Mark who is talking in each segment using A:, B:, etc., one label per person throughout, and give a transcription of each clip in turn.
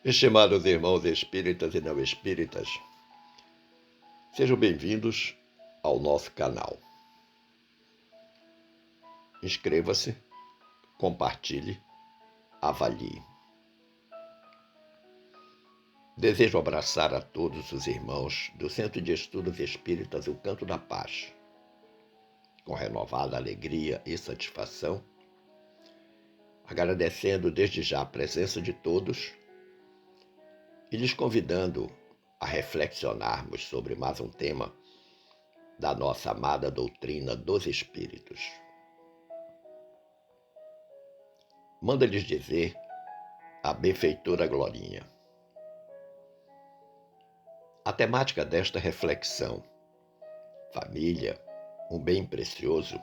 A: Estimados irmãos espíritas e não espíritas, sejam bem-vindos ao nosso canal. Inscreva-se, compartilhe, avalie. Desejo abraçar a todos os irmãos do Centro de Estudos Espíritas O Canto da Paz, com renovada alegria e satisfação, agradecendo desde já a presença de todos e lhes convidando a reflexionarmos sobre mais um tema da nossa amada doutrina dos Espíritos. Manda-lhes dizer a benfeitora Glorinha. A temática desta reflexão, família, um bem precioso,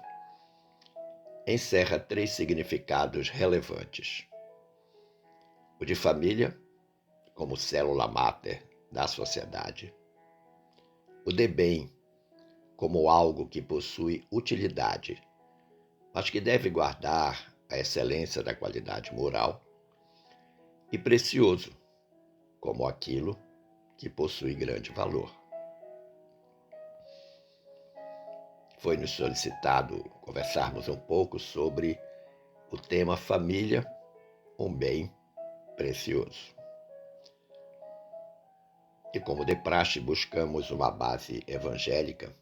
A: encerra 3 significados relevantes. O de família, como célula máter da sociedade. O de bem, como algo que possui utilidade, mas que deve guardar a excelência da qualidade moral. E precioso, como aquilo que possui grande valor. Foi-nos solicitado conversarmos um pouco sobre o tema família, um bem precioso. E como de praxe buscamos uma base evangélica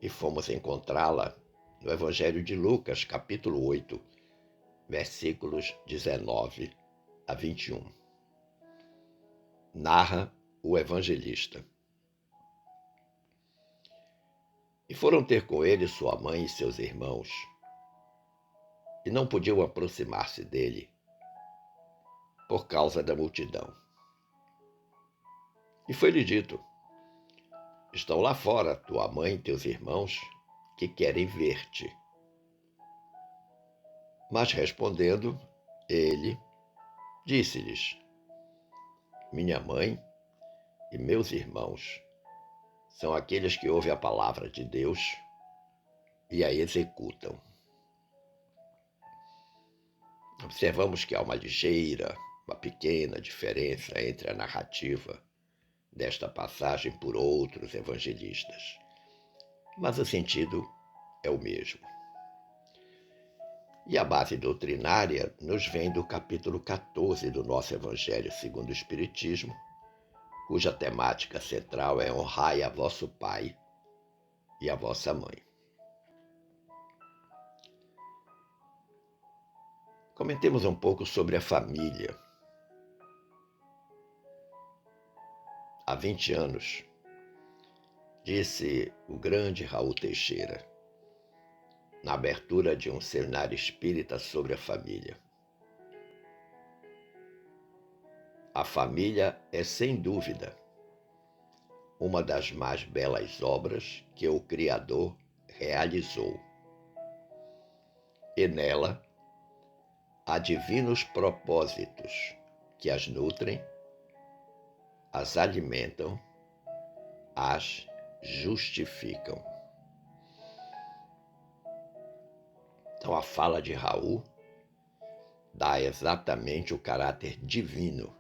A: e fomos encontrá-la no Evangelho de Lucas, capítulo 8, versículos 19 a 21. Narra o evangelista. E foram ter com ele sua mãe e seus irmãos, e não podiam aproximar-se dele por causa da multidão. E foi-lhe dito: estão lá fora tua mãe e teus irmãos, que querem ver-te. Mas respondendo, ele disse-lhes: minha mãe e meus irmãos são aqueles que ouvem a palavra de Deus e a executam. Observamos que há uma ligeira, uma pequena diferença entre a narrativa desta passagem por outros evangelistas, mas o sentido é o mesmo. E a base doutrinária nos vem do capítulo 14 do nosso Evangelho segundo o Espiritismo, cuja temática central é honrai a vosso pai e a vossa mãe. Comentemos um pouco sobre a família. Há 20 anos, disse o grande Raul Teixeira, na abertura de um seminário espírita sobre a família: a família é, sem dúvida, uma das mais belas obras que o Criador realizou. E nela há divinos propósitos que as nutrem, as alimentam, as justificam. Então a fala de Raul dá exatamente o caráter divino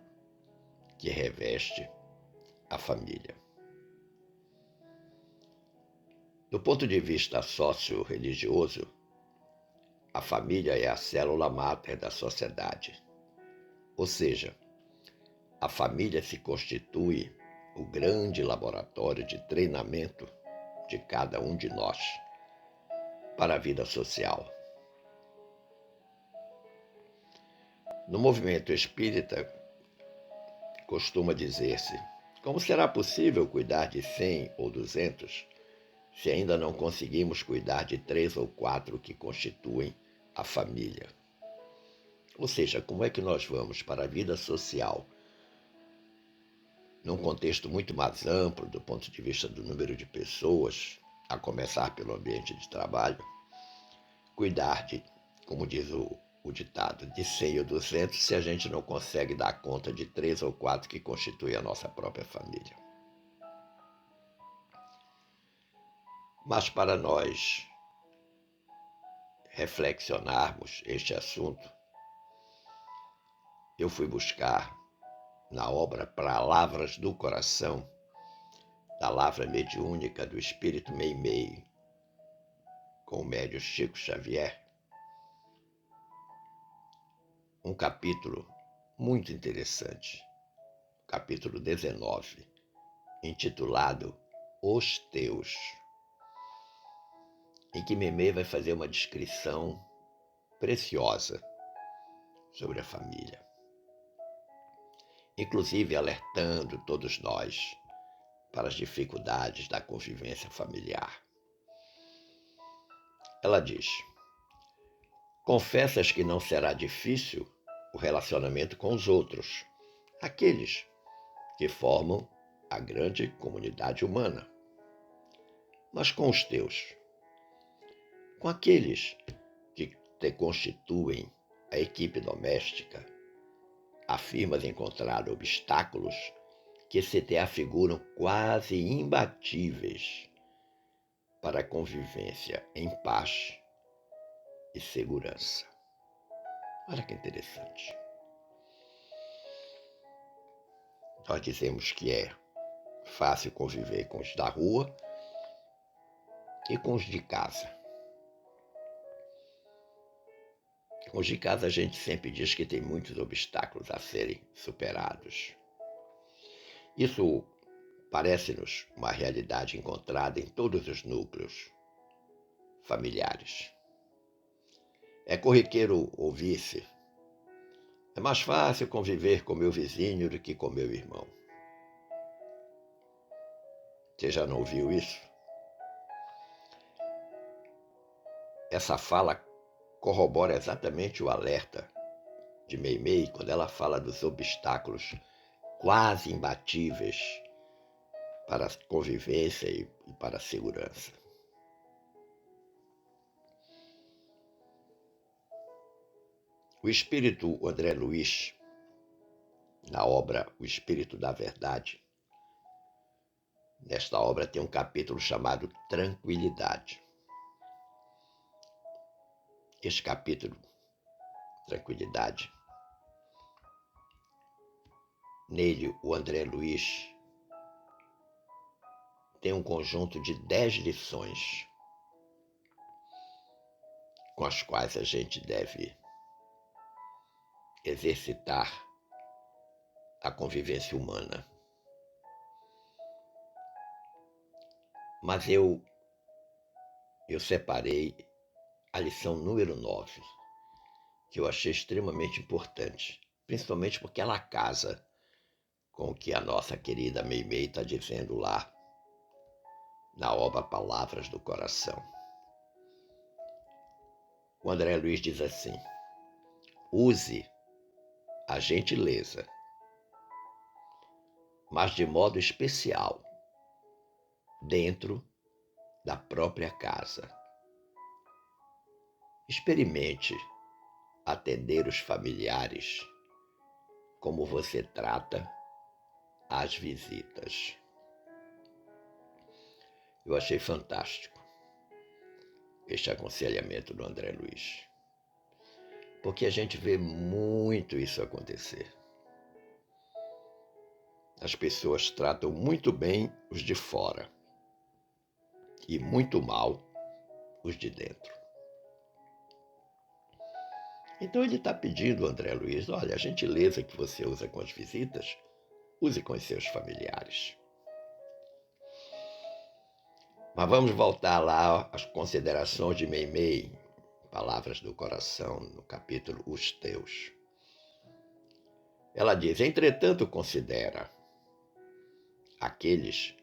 A: que reveste a família. Do ponto de vista socio-religioso, a família é a célula máter da sociedade. Ou seja, a família se constitui o grande laboratório de treinamento de cada um de nós para a vida social. No movimento espírita, costuma dizer-se: como será possível cuidar de 100 ou 200 se ainda não conseguimos cuidar de 3 ou 4 que constituem a família? Ou seja, como é que nós vamos para a vida social, num contexto muito mais amplo do ponto de vista do número de pessoas, a começar pelo ambiente de trabalho, cuidar de, como diz o ditado, de 100 ou 200 se a gente não consegue dar conta de 3 ou 4 que constituem a nossa própria família? Mas para nós reflexionarmos este assunto, eu fui buscar na obra Palavras do Coração, da lavra mediúnica do Espírito Meimei, com o médium Chico Xavier, um capítulo muito interessante, capítulo 19, intitulado Os Teus, em que Meimei vai fazer uma descrição preciosa sobre a família, inclusive alertando todos nós para as dificuldades da convivência familiar. Ela diz: confessas que não será difícil o relacionamento com os outros, aqueles que formam a grande comunidade humana. Mas com os teus, com aqueles que te constituem a equipe doméstica, afirmas encontrar obstáculos que se te afiguram quase imbatíveis para a convivência em paz e segurança. Olha que interessante. Nós dizemos que é fácil conviver com os da rua e com os de casa. Com os de casa a gente sempre diz que tem muitos obstáculos a serem superados. Isso parece-nos uma realidade encontrada em todos os núcleos familiares. É corriqueiro ouvir-se: é mais fácil conviver com meu vizinho do que com meu irmão. Você já não ouviu isso? Essa fala corrobora exatamente o alerta de Meimei quando ela fala dos obstáculos quase imbatíveis para a convivência e para a segurança. O espírito André Luiz, na obra O Espírito da Verdade, nesta obra tem um capítulo chamado Tranquilidade. Este capítulo, Tranquilidade, nele o André Luiz tem um conjunto de 10 lições com as quais a gente deve exercitar a convivência humana. Mas eu separei a lição número 9, que eu achei extremamente importante, principalmente porque ela casa com o que a nossa querida Meimei está dizendo lá na obra Palavras do Coração. O André Luiz diz assim: use a gentileza, mas de modo especial, dentro da própria casa. Experimente atender os familiares como você trata as visitas. Eu achei fantástico este aconselhamento do André Luiz, porque a gente vê muito isso acontecer. As pessoas tratam muito bem os de fora e muito mal os de dentro. Então ele está pedindo, André Luiz, olha, a gentileza que você usa com as visitas, use com os seus familiares. Mas vamos voltar lá às considerações de Meimei, Palavras do Coração, no capítulo Os Teus. Ela diz: entretanto, considera aqueles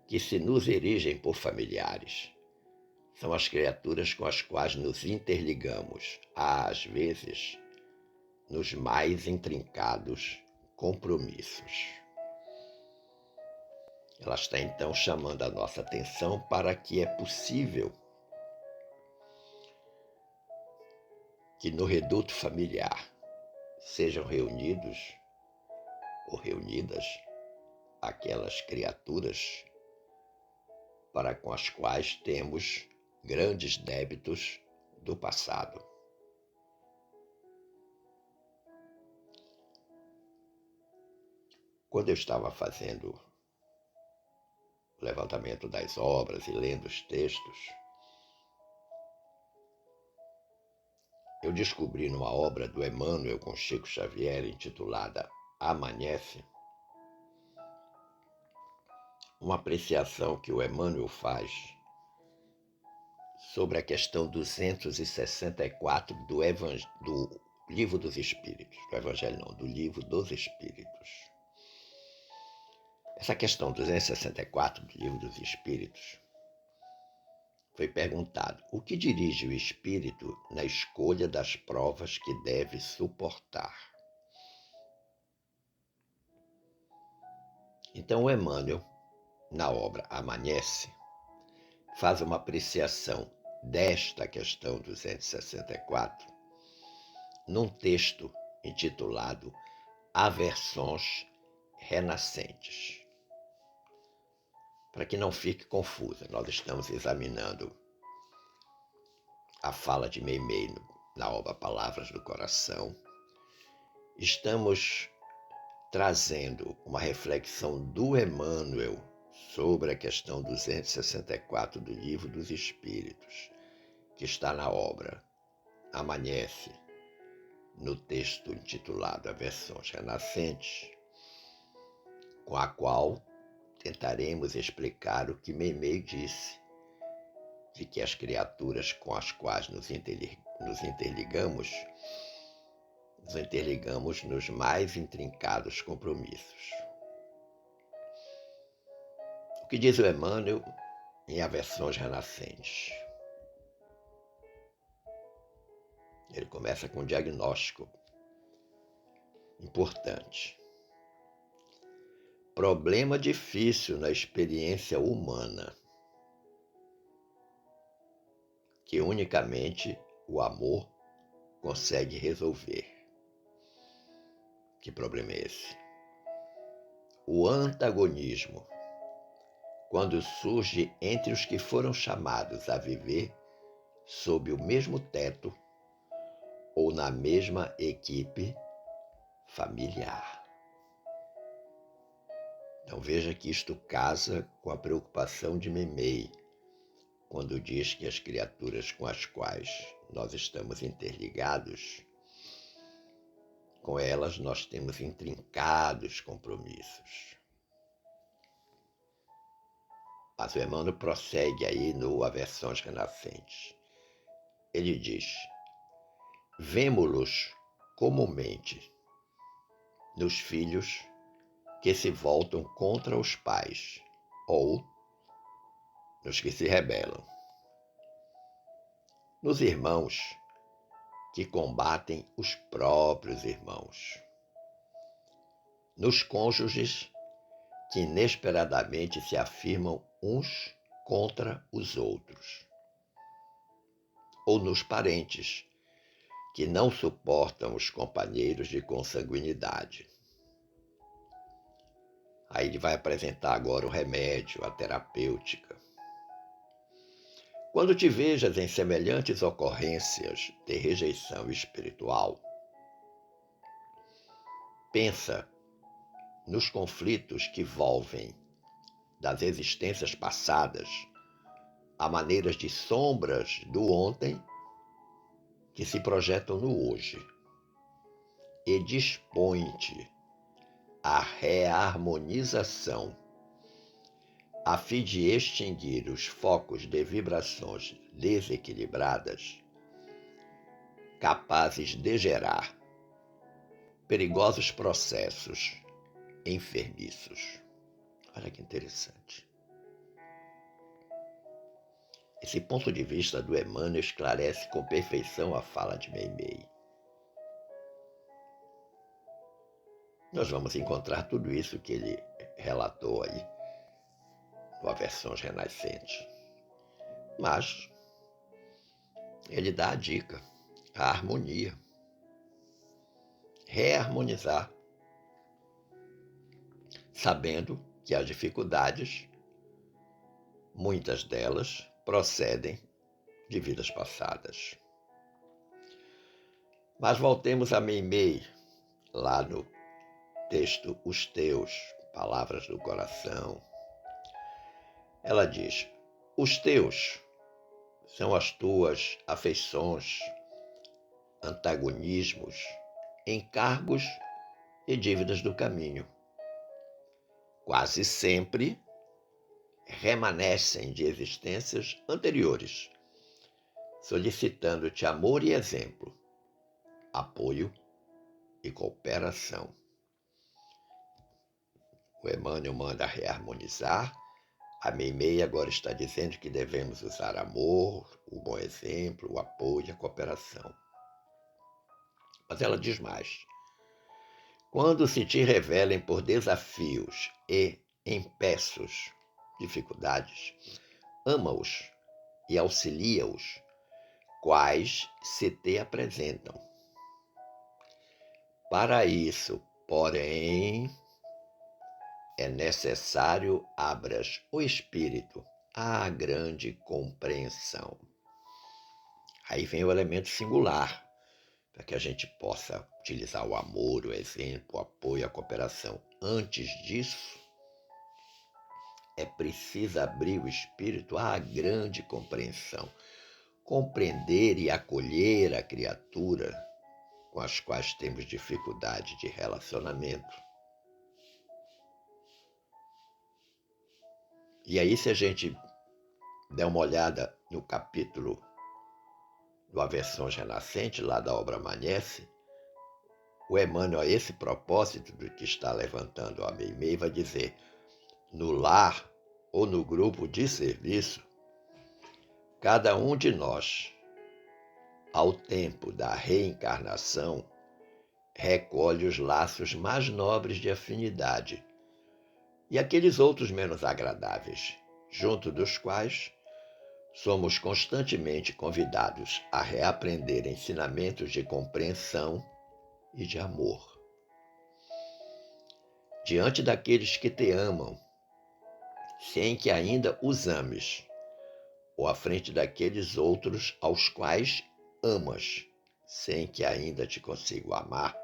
A: que se nos erigem por familiares. São as criaturas com as quais nos interligamos, às vezes, nos mais intrincados compromissos. Ela está então chamando a nossa atenção para que é possível que no reduto familiar sejam reunidos ou reunidas aquelas criaturas para com as quais temos grandes débitos do passado. Quando eu estava fazendo o levantamento das obras e lendo os textos, eu descobri numa obra do Emmanuel com Chico Xavier, intitulada Amanhece, uma apreciação que o Emmanuel faz sobre a questão 264 do Livro dos Espíritos, do Evangelho não, do Livro dos Espíritos. Essa questão 264 do Livro dos Espíritos foi perguntado: o que dirige o espírito na escolha das provas que deve suportar? Então o Emmanuel, na obra Amanhece, faz uma apreciação desta questão 264 num texto intitulado Aversões Renascentes. Para que não fique confusa, nós estamos examinando a fala de Meimei na obra Palavras do Coração. Estamos trazendo uma reflexão do Emmanuel sobre a questão 264 do Livro dos Espíritos, que está na obra Amanhece, no texto intitulado Aversões Renascentes, com a qual tentaremos explicar o que Meimei disse, de que as criaturas com as quais nos interligamos nos mais intrincados compromissos. O que diz o Emmanuel em Aversões Renascentes? Ele começa com um diagnóstico importante. Problema difícil na experiência humana, que unicamente o amor consegue resolver. Que problema é esse? O antagonismo, quando surge entre os que foram chamados a viver sob o mesmo teto ou na mesma equipe familiar. Então veja que isto casa com a preocupação de Meimei, quando diz que as criaturas com as quais nós estamos interligados, com elas nós temos intrincados compromissos. Mas o Emmanuel prossegue aí no Aversões Renascentes. Ele diz: vemo-los comumente nos filhos que se voltam contra os pais ou nos que se rebelam, nos irmãos que combatem os próprios irmãos, nos cônjuges que inesperadamente se afirmam uns contra os outros, ou nos parentes que não suportam os companheiros de consanguinidade. Aí ele vai apresentar agora o remédio, a terapêutica. Quando te vejas em semelhantes ocorrências de rejeição espiritual, pensa nos conflitos que volvem das existências passadas a maneiras de sombras do ontem que se projetam no hoje, e dispõe-te à reharmonização a fim de extinguir os focos de vibrações desequilibradas capazes de gerar perigosos processos enfermiços. Olha que interessante. Esse ponto de vista do Emmanuel esclarece com perfeição a fala de Meimei. Nós vamos encontrar tudo isso que ele relatou aí no Aversões Renascentes. Mas ele dá a dica, a harmonia. Reharmonizar, sabendo que as dificuldades, muitas delas, procedem de vidas passadas. Mas voltemos a Meimei, lá no texto Os Teus, Palavras do Coração, ela diz: os teus são as tuas afeições, antagonismos, encargos e dívidas do caminho. Quase sempre remanescem de existências anteriores, solicitando-te amor e exemplo, apoio e cooperação. O Emmanuel manda reharmonizar. A Meimei agora está dizendo que devemos usar amor, o bom exemplo, o apoio e a cooperação. Mas ela diz mais: quando se te revelem por desafios e empeços, dificuldades, ama-os e auxilia-os, quais se te apresentam. Para isso, porém, é necessário abras o espírito à grande compreensão. Aí vem o elemento singular, para que a gente possa utilizar o amor, o exemplo, o apoio, a cooperação. Antes disso, é preciso abrir o espírito à grande compreensão, compreender e acolher a criatura com as quais temos dificuldade de relacionamento. E aí, se a gente der uma olhada no capítulo do Aversões Renascentes, lá da obra Amanhece, o Emmanuel, a esse propósito do que está levantando a Meimei, vai dizer: no lar ou no grupo de serviço, cada um de nós, ao tempo da reencarnação, recolhe os laços mais nobres de afinidade e aqueles outros menos agradáveis, junto dos quais somos constantemente convidados a reaprender ensinamentos de compreensão e de amor. Diante daqueles que te amam, sem que ainda os ames, ou à frente daqueles outros aos quais amas, sem que ainda te consigo amar,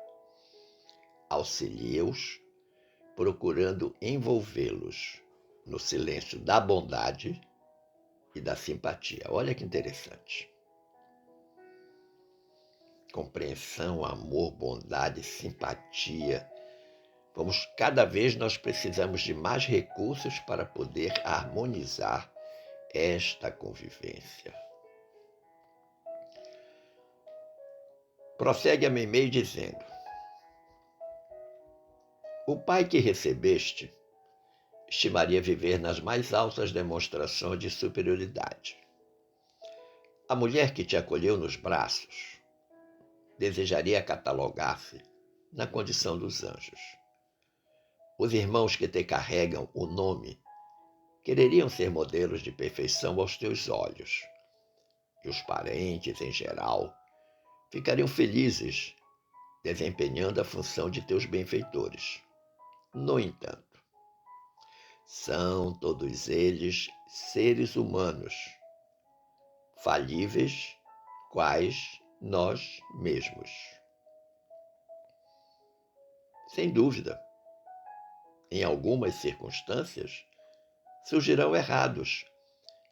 A: auxilia-os, procurando envolvê-los no silêncio da bondade e da simpatia. Olha que interessante. Compreensão, amor, bondade, simpatia. Cada vez nós precisamos de mais recursos para poder harmonizar esta convivência. Prossegue a Meimei dizendo: o pai que recebeste estimaria viver nas mais altas demonstrações de superioridade. A mulher que te acolheu nos braços desejaria catalogar-se na condição dos anjos. Os irmãos que te carregam o nome quereriam ser modelos de perfeição aos teus olhos. E os parentes, em geral, ficariam felizes desempenhando a função de teus benfeitores. No entanto, são todos eles seres humanos, falíveis, quais nós mesmos. Sem dúvida, em algumas circunstâncias, surgirão errados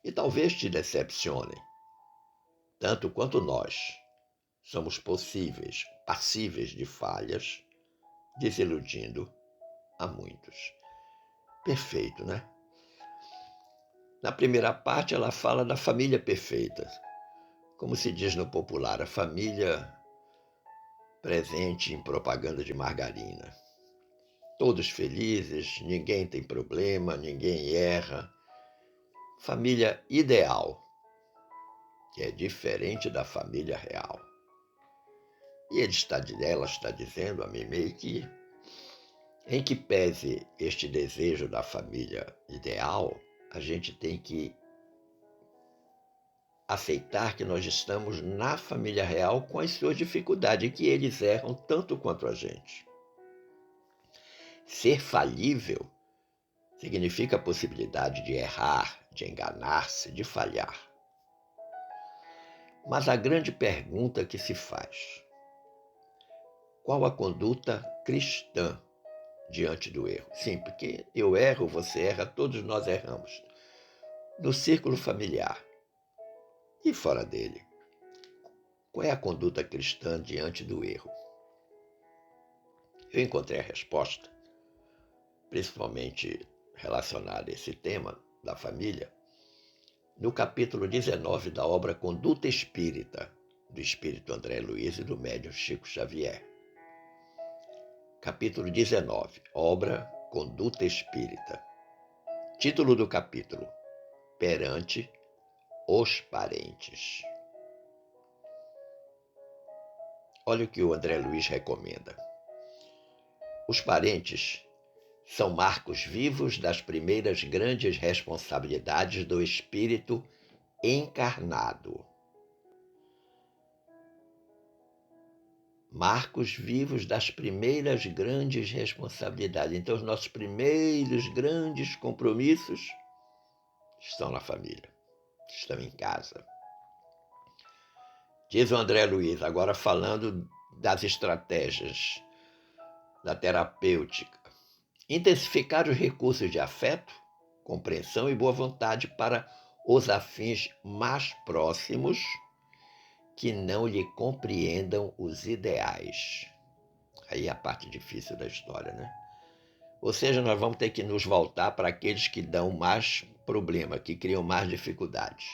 A: e talvez te decepcionem, tanto quanto nós somos passíveis de falhas, desiludindo a muitos. Perfeito, né? Na primeira parte, ela fala da família perfeita. Como se diz no popular, a família presente em propaganda de margarina. Todos felizes, ninguém tem problema, ninguém erra. Família ideal, que é diferente da família real. E ela está dizendo a Meimei que, em que pese este desejo da família ideal, a gente tem que aceitar que nós estamos na família real com as suas dificuldades, e que eles erram tanto quanto a gente. Ser falível significa a possibilidade de errar, de enganar-se, de falhar. Mas a grande pergunta que se faz: qual a conduta cristã diante do erro? Sim, porque eu erro, você erra, todos nós erramos. No círculo familiar e fora dele, qual é a conduta cristã diante do erro? Eu encontrei a resposta, principalmente relacionada a esse tema da família, no capítulo 19 da obra Conduta Espírita, do espírito André Luiz e do médium Chico Xavier. Capítulo 19, obra Conduta Espírita. Título do capítulo: Perante os parentes. Olha o que o André Luiz recomenda. Os parentes são marcos vivos das primeiras grandes responsabilidades do espírito encarnado. Marcos vivos das primeiras grandes responsabilidades. Então, os nossos primeiros grandes compromissos estão na família, estão em casa. Diz o André Luiz, agora falando das estratégias da terapêutica: intensificar os recursos de afeto, compreensão e boa vontade para os afins mais próximos que não lhe compreendam os ideais. Aí é a parte difícil da história, né? Ou seja, nós vamos ter que nos voltar para aqueles que dão mais problema, que criam mais dificuldades.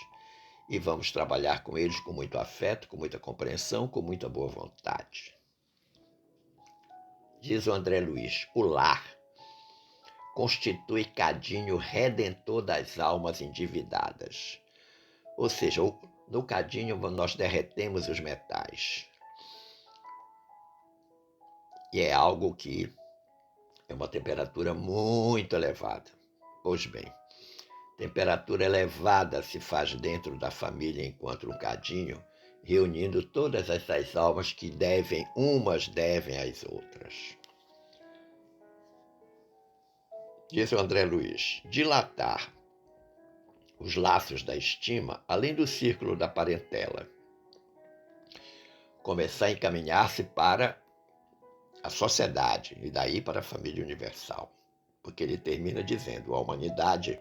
A: E vamos trabalhar com eles com muito afeto, com muita compreensão, com muita boa vontade. Diz o André Luiz, o lar constitui cadinho redentor das almas endividadas. Ou seja, no cadinho nós derretemos os metais. E é algo que é uma temperatura muito elevada. Pois bem, temperatura elevada se faz dentro da família enquanto um cadinho, reunindo todas essas almas que umas devem às outras. Diz o André Luiz, dilatar os laços da estima além do círculo da parentela. Começar a encaminhar-se para a sociedade e daí para a família universal. Porque ele termina dizendo, a humanidade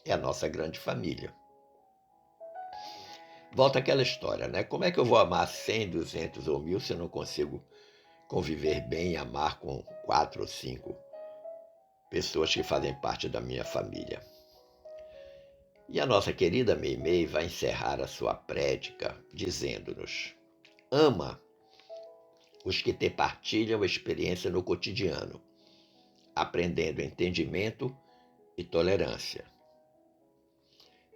A: é a nossa grande família. Volta aquela história, né? Como é que eu vou amar 100, 200 ou 1000 se eu não consigo conviver bem e amar com 4 ou 5 pessoas que fazem parte da minha família? E a nossa querida Meimei vai encerrar a sua prédica dizendo-nos: ama os que te partilham a experiência no cotidiano, aprendendo entendimento e tolerância.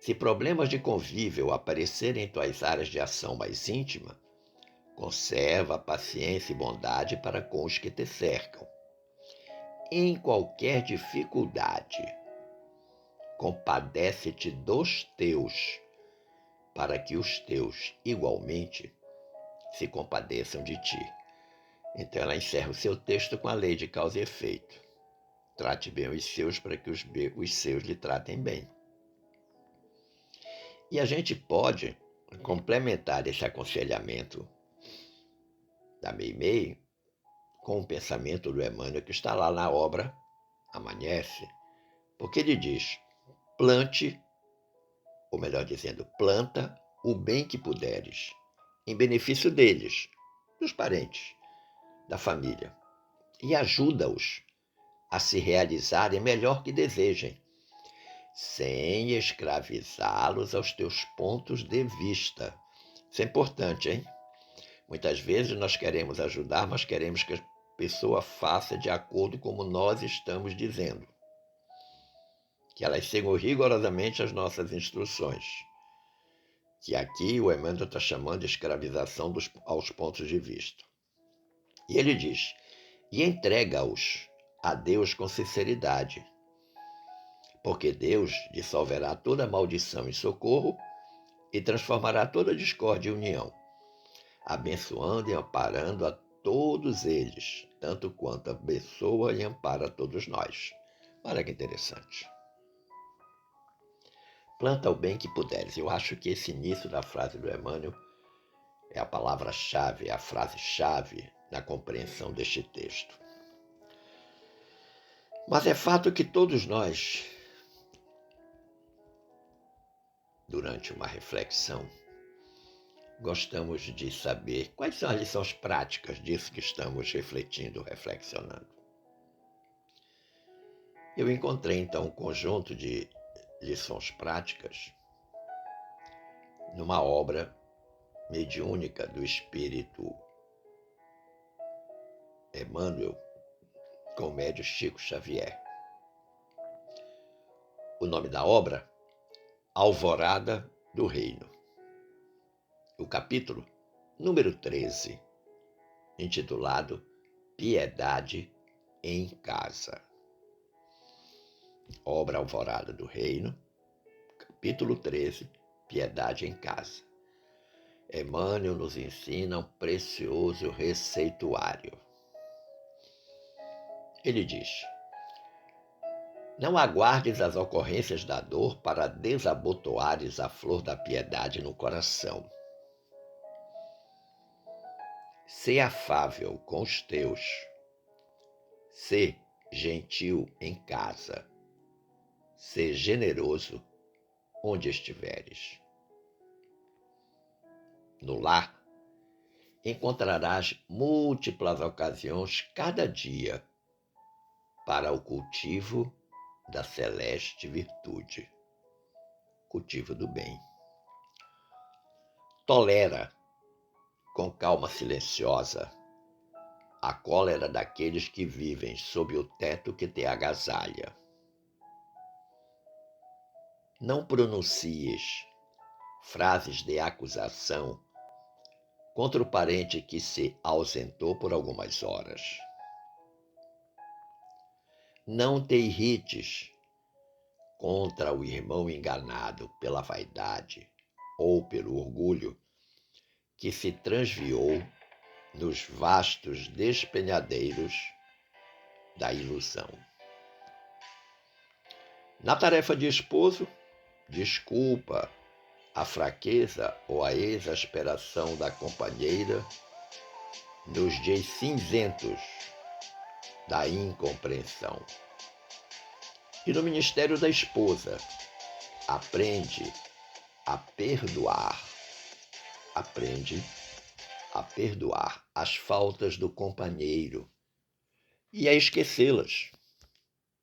A: Se problemas de convívio aparecerem em tuas áreas de ação mais íntima, conserva paciência e bondade para com os que te cercam. Em qualquer dificuldade, compadece-te dos teus, para que os teus, igualmente, se compadeçam de ti. Então ela encerra o seu texto com a lei de causa e efeito. Trate bem os seus para que os seus lhe tratem bem. E a gente pode complementar esse aconselhamento da Meimei com o pensamento do Emmanuel que está lá na obra Amanhece, porque ele diz, plante, ou melhor dizendo, planta o bem que puderes, em benefício deles, dos parentes, da família, e ajuda-os a se realizarem melhor que desejem, sem escravizá-los aos teus pontos de vista. Isso é importante, hein? Muitas vezes nós queremos ajudar, mas queremos que a pessoa faça de acordo como nós estamos dizendo. Que elas sigam rigorosamente as nossas instruções. Que aqui o Emmanuel está chamando de escravização aos pontos de vista. E ele diz, e entrega-os a Deus com sinceridade, porque Deus dissolverá toda maldição em socorro e transformará toda discórdia em união, abençoando e amparando a todos eles, tanto quanto abençoa e ampara a todos nós. Olha que interessante. Planta o bem que puderes. Eu acho que esse início da frase do Emmanuel é a palavra-chave, é a frase-chave na compreensão deste texto. Mas é fato que todos nós, durante uma reflexão, gostamos de saber quais são as lições práticas disso que estamos refletindo, reflexionando. Eu encontrei então um conjunto de lições práticas numa obra mediúnica do espírito Emmanuel, com o médium Chico Xavier. O nome da obra, Alvorada do Reino. O capítulo número 13, intitulado Piedade em Casa. Obra Alvorada do Reino, capítulo 13, Piedade em Casa. Emmanuel nos ensina um precioso receituário. Ele diz: não aguardes as ocorrências da dor para desabotoares a flor da piedade no coração. Sê afável com os teus, sê gentil em casa, sê generoso onde estiveres. No lar, encontrarás múltiplas ocasiões cada dia para o cultivo da celeste virtude, cultivo do bem. Tolera, com calma silenciosa, a cólera daqueles que vivem sob o teto que te agasalha. Não pronuncies frases de acusação contra o parente que se ausentou por algumas horas. Não te irrites contra o irmão enganado pela vaidade ou pelo orgulho que se transviou nos vastos despenhadeiros da ilusão. Na tarefa de esposo, desculpa a fraqueza ou a exasperação da companheira nos dias cinzentos da incompreensão. E no ministério da esposa, aprende a perdoar as faltas do companheiro e a esquecê-las.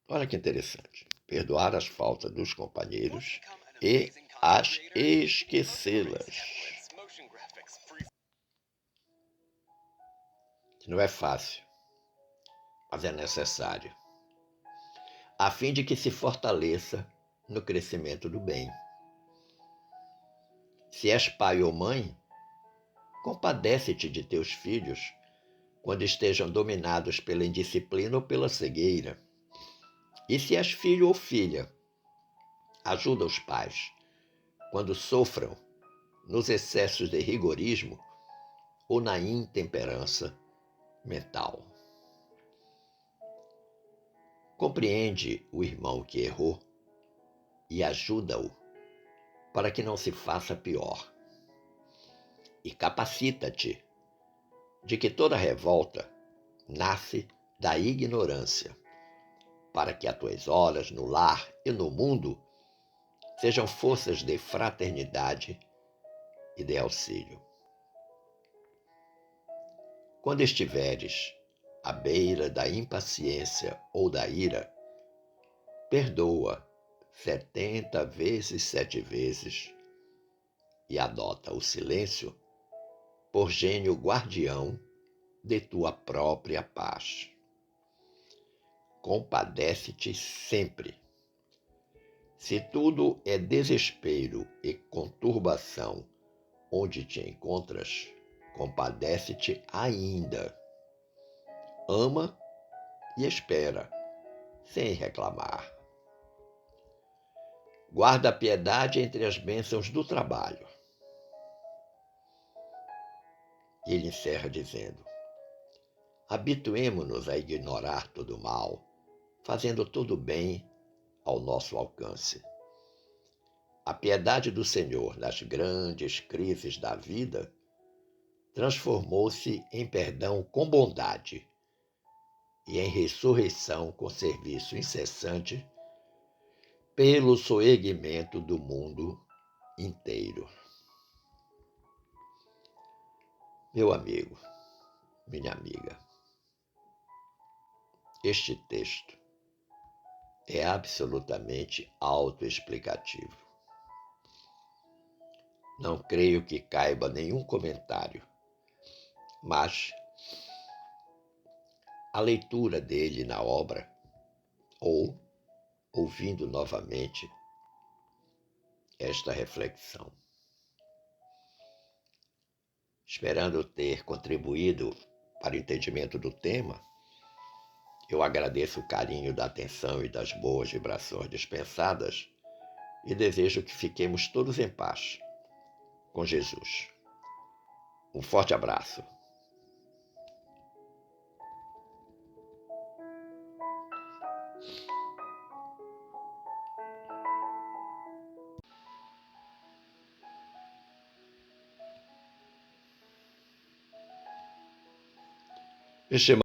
A: Olha que interessante. Perdoar as faltas dos companheiros e as esquecê-las. Não é fácil, mas é necessário, a fim de que se fortaleça no crescimento do bem. Se és pai ou mãe, compadece-te de teus filhos quando estejam dominados pela indisciplina ou pela cegueira. E se és filho ou filha, ajuda os pais quando sofram nos excessos de rigorismo ou na intemperança mental. Compreende o irmão que errou e ajuda-o para que não se faça pior. E capacita-te de que toda revolta nasce da ignorância, para que as tuas horas no lar e no mundo sejam forças de fraternidade e de auxílio. Quando estiveres à beira da impaciência ou da ira, perdoa 70 vezes 7 vezes e adota o silêncio por gênio guardião de tua própria paz. Compadece-te sempre. Se tudo é desespero e conturbação onde te encontras, compadece-te ainda. Ama e espera, sem reclamar. Guarda a piedade entre as bênçãos do trabalho. E ele encerra dizendo: habituemo-nos a ignorar todo o mal, fazendo todo o bem ao nosso alcance. A piedade do Senhor nas grandes crises da vida transformou-se em perdão com bondade, e em ressurreição com serviço incessante pelo soerguimento do mundo inteiro. Meu amigo, minha amiga, este texto é absolutamente autoexplicativo. Não creio que caiba nenhum comentário, mas a leitura dele na obra, ou ouvindo novamente esta reflexão, esperando ter contribuído para o entendimento do tema, eu agradeço o carinho da atenção e das boas vibrações dispensadas e desejo que fiquemos todos em paz com Jesus. Um forte abraço. Este